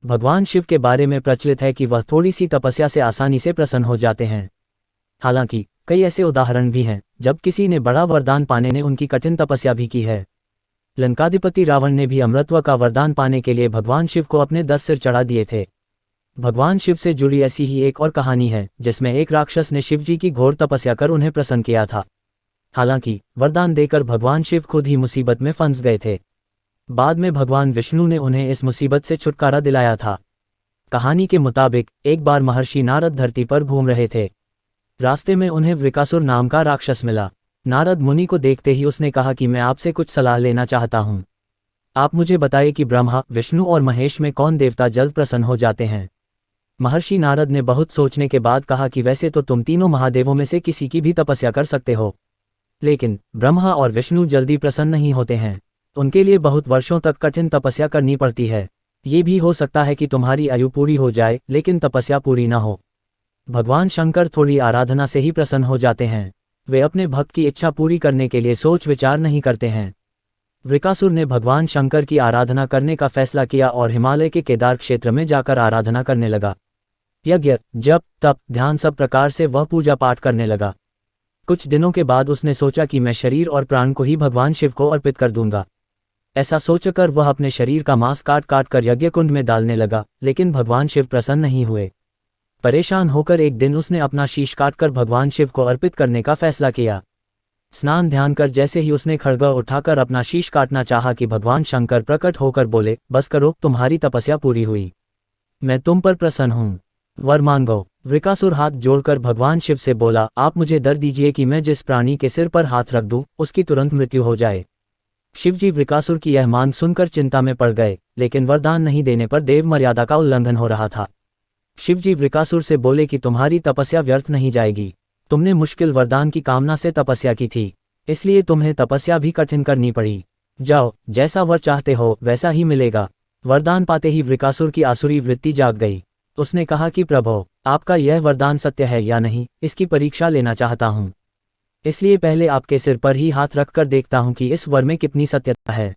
भगवान शिव के बारे में प्रचलित है कि वह थोड़ी सी तपस्या से आसानी से प्रसन्न हो जाते हैं। हालांकि कई ऐसे उदाहरण भी हैं जब किसी ने बड़ा वरदान पाने ने उनकी कठिन तपस्या भी की है। लंकाधिपति रावण ने भी अमृतत्व का वरदान पाने के लिए भगवान शिव को अपने 10 सिर चढ़ा दिए थे। भगवान शिव से जुड़ी ऐसी ही एक और कहानी है जिसमें एक राक्षस ने शिवजी की घोर तपस्या कर उन्हें प्रसन्न किया था। हालांकि वरदान देकर भगवान शिव खुद ही मुसीबत में फंस गए थे। बाद में भगवान विष्णु ने उन्हें इस मुसीबत से छुटकारा दिलाया था। कहानी के मुताबिक एक बार महर्षि नारद धरती पर घूम रहे थे। रास्ते में उन्हें वृकासुर नाम का राक्षस मिला। नारद मुनि को देखते ही उसने कहा कि मैं आपसे कुछ सलाह लेना चाहता हूँ। आप मुझे बताइए कि ब्रह्मा, विष्णु और महेश में कौन देवता जल्द प्रसन्न हो जाते हैं। महर्षि नारद ने बहुत सोचने के बाद कहा कि वैसे तो तुम तीनों महादेवों में से किसी की भी तपस्या कर सकते हो, लेकिन ब्रह्मा और विष्णु जल्दी प्रसन्न नहीं होते हैं। उनके लिए बहुत वर्षों तक कठिन तपस्या करनी पड़ती है। ये भी हो सकता है कि तुम्हारी आयु पूरी हो जाए लेकिन तपस्या पूरी ना हो। भगवान शंकर थोड़ी आराधना से ही प्रसन्न हो जाते हैं। वे अपने भक्त की इच्छा पूरी करने के लिए सोच विचार नहीं करते हैं। वृकासुर ने भगवान शंकर की आराधना करने का फैसला किया और हिमालय के केदार क्षेत्र में जाकर आराधना करने लगा। यज्ञ, जप, तप, ध्यान सब प्रकार से वह पूजा पाठ करने लगा। कुछ दिनों के बाद उसने सोचा कि मैं शरीर और प्राण को ही भगवान शिव को अर्पित कर दूंगा। ऐसा सोचकर वह अपने शरीर का मांस काट काट कर यज्ञ कुंड में डालने लगा, लेकिन भगवान शिव प्रसन्न नहीं हुए। परेशान होकर एक दिन उसने अपना शीश काटकर भगवान शिव को अर्पित करने का फैसला किया। स्नान ध्यान कर जैसे ही उसने खड़गा उठाकर अपना शीश काटना चाहा कि भगवान शंकर प्रकट होकर बोले, बस करो, तुम्हारी तपस्या पूरी हुई, मैं तुम पर प्रसन्न हूँ, वर मांगो। वृकासुर हाथ जोड़कर भगवान शिव से बोला, आप मुझे दर दीजिए कि मैं जिस प्राणी के सिर पर हाथ रख दूं उसकी तुरंत मृत्यु हो जाए। शिवजी वृकासुर की यह मांग सुनकर चिंता में पड़ गए, लेकिन वरदान नहीं देने पर देव मर्यादा का उल्लंघन हो रहा था। शिवजी वृकासुर से बोले कि तुम्हारी तपस्या व्यर्थ नहीं जाएगी। तुमने मुश्किल वरदान की कामना से तपस्या की थी, इसलिए तुम्हें तपस्या भी कठिन करनी पड़ी। जाओ, जैसा वर चाहते हो वैसा ही मिलेगा। वरदान पाते ही वृकासुर की आसुरी वृत्ति जाग गई। उसने कहा कि प्रभो, आपका यह वरदान सत्य है या नहीं, इसकी परीक्षा लेना चाहता हूँ। इसलिए पहले आपके सिर पर ही हाथ रखकर देखता हूँ कि इस वर में कितनी सत्यता है।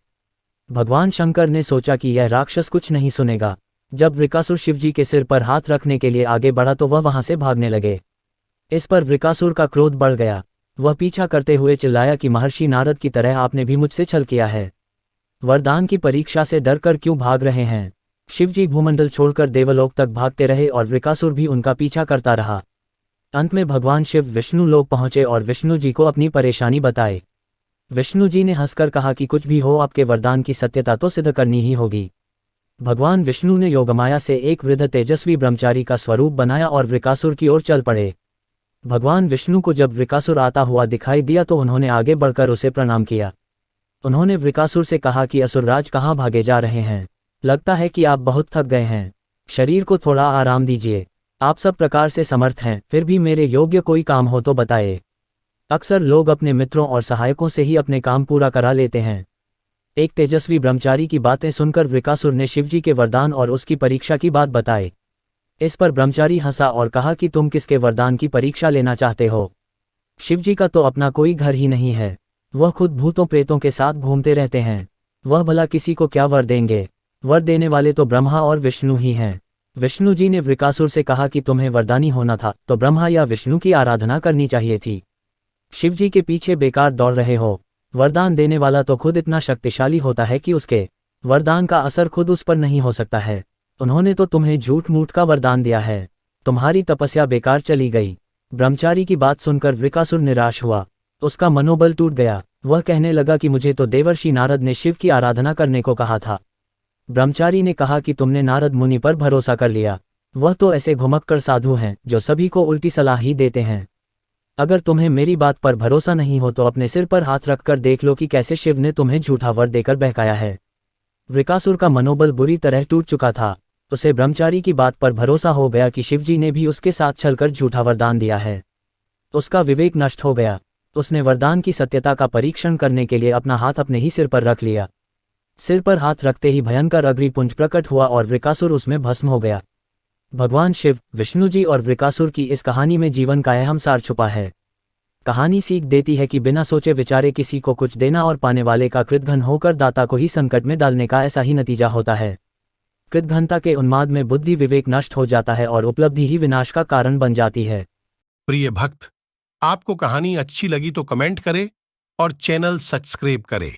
भगवान शंकर ने सोचा कि यह राक्षस कुछ नहीं सुनेगा। जब वृकासुर शिवजी के सिर पर हाथ रखने के लिए आगे बढ़ा तो वह वहां से भागने लगे। इस पर वृकासुर का क्रोध बढ़ गया। वह पीछा करते हुए चिल्लाया कि महर्षि नारद की तरह आपने भी मुझसे छल किया है। वरदान की परीक्षा से डरकर क्यों भाग रहे हैं। शिवजी भूमंडल छोड़कर देवलोक तक भागते रहे और वृकासुर भी उनका पीछा करता रहा। अंत में भगवान शिव विष्णु लोक पहुंचे और विष्णु जी को अपनी परेशानी बताई। विष्णु जी ने हंसकर कहा कि कुछ भी हो, आपके वरदान की सत्यता तो सिद्ध करनी ही होगी। भगवान विष्णु ने योगमाया से एक वृद्ध तेजस्वी ब्रह्मचारी का स्वरूप बनाया और वृकासुर की ओर चल पड़े। भगवान विष्णु को जब वृकासुर आता हुआ दिखाई दिया तो उन्होंने आगे बढ़कर उसे प्रणाम किया। उन्होंने वृकासुर से कहा कि असुरराज कहाँ भागे जा रहे हैं। लगता है कि आप बहुत थक गए हैं, शरीर को थोड़ा आराम दीजिए। आप सब प्रकार से समर्थ हैं, फिर भी मेरे योग्य कोई काम हो तो बताएं। अक्सर लोग अपने मित्रों और सहायकों से ही अपने काम पूरा करा लेते हैं। एक तेजस्वी ब्रह्मचारी की बातें सुनकर वृकासुर ने शिवजी के वरदान और उसकी परीक्षा की बात बताई। इस पर ब्रह्मचारी हंसा और कहा कि तुम किसके वरदान की परीक्षा लेना चाहते हो। शिवजी का तो अपना कोई घर ही नहीं है, वह खुद भूतों प्रेतों के साथ घूमते रहते हैं। वह भला किसी को क्या वर देंगे। वर देने वाले तो ब्रह्मा और विष्णु ही हैं। विष्णु जी ने वृकासुर से कहा कि तुम्हें वरदानी होना था तो ब्रह्मा या विष्णु की आराधना करनी चाहिए थी। शिवजी के पीछे बेकार दौड़ रहे हो। वरदान देने वाला तो खुद इतना शक्तिशाली होता है कि उसके वरदान का असर खुद उस पर नहीं हो सकता है। उन्होंने तो तुम्हें झूठ मूठ का वरदान दिया है, तुम्हारी तपस्या बेकार चली गई। ब्रह्मचारी की बात सुनकर वृकासुर निराश हुआ, उसका मनोबल टूट गया। वह कहने लगा कि मुझे तो देवर्षि नारद ने शिव की आराधना करने को कहा था। ब्रह्मचारी ने कहा कि तुमने नारद मुनि पर भरोसा कर लिया। वह तो ऐसे घुमक्कड़ साधु हैं जो सभी को उल्टी सलाह ही देते हैं। अगर तुम्हें मेरी बात पर भरोसा नहीं हो तो अपने सिर पर हाथ रखकर देख लो कि कैसे शिव ने तुम्हें झूठा वर देकर बहकाया है। वृकासुर का मनोबल बुरी तरह टूट चुका था। उसे ब्रह्मचारी की बात पर भरोसा हो गया कि शिवजी ने भी उसके साथ छलकर झूठा वरदान दिया है। उसका विवेक नष्ट हो गया। उसने वरदान की सत्यता का परीक्षण करने के लिए अपना हाथ अपने ही सिर पर रख लिया। सिर पर हाथ रखते ही भयंकर अग्निपुंज प्रकट हुआ और वृकासुर उसमें भस्म हो गया। भगवान शिव, विष्णु जी और वृकासुर की इस कहानी में जीवन का अहम सार छुपा है। कहानी सीख देती है कि बिना सोचे विचारे किसी को कुछ देना और पाने वाले का कृतघ्न होकर दाता को ही संकट में डालने का ऐसा ही नतीजा होता है। कृतघ्नता के उन्माद में बुद्धि विवेक नष्ट हो जाता है और उपलब्धि ही विनाश का कारण बन जाती है। प्रिय भक्त, आपको कहानी अच्छी लगी तो कमेंट करें और चैनल सब्सक्राइब करें।